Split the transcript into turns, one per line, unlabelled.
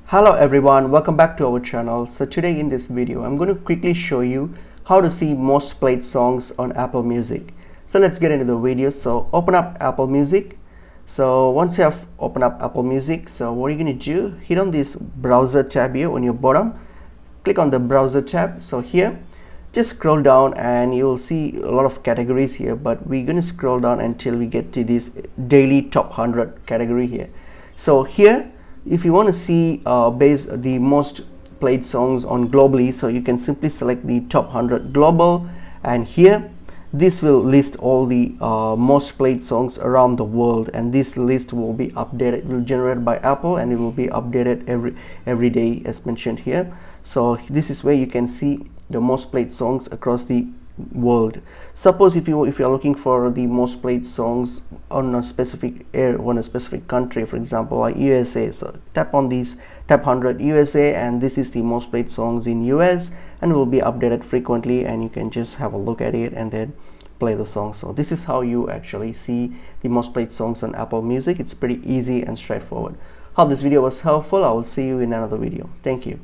Hello everyone, welcome back to our channel. So today in this video I'm going to quickly show you how to see most played songs on Apple Music. So let's get into the video. So open up Apple Music. So once you have opened up Apple Music, so what you're going to do, hit on this browser tab here on your bottom, click on the browser tab. So here just scroll down and you'll see a lot of categories here, but we're going to scroll down until we get to this daily top 100 category here. So here, if you want to see the most played songs on globally, so you can simply select the top 100 global, and here this will list all the most played songs around the world, and this list will be updated, will generate by Apple, and it will be updated every day as mentioned here. So this is where you can see the most played songs across the world. Suppose if you're looking for the most played songs on a specific country, for example like USA, so tap on these tap 100 USA, and this is the most played songs in US, and will be updated frequently, and you can just have a look at it and then play the song. So this is how you actually see the most played songs on Apple Music. It's pretty easy and straightforward. Hope this video was helpful. I will see you in another video. Thank you.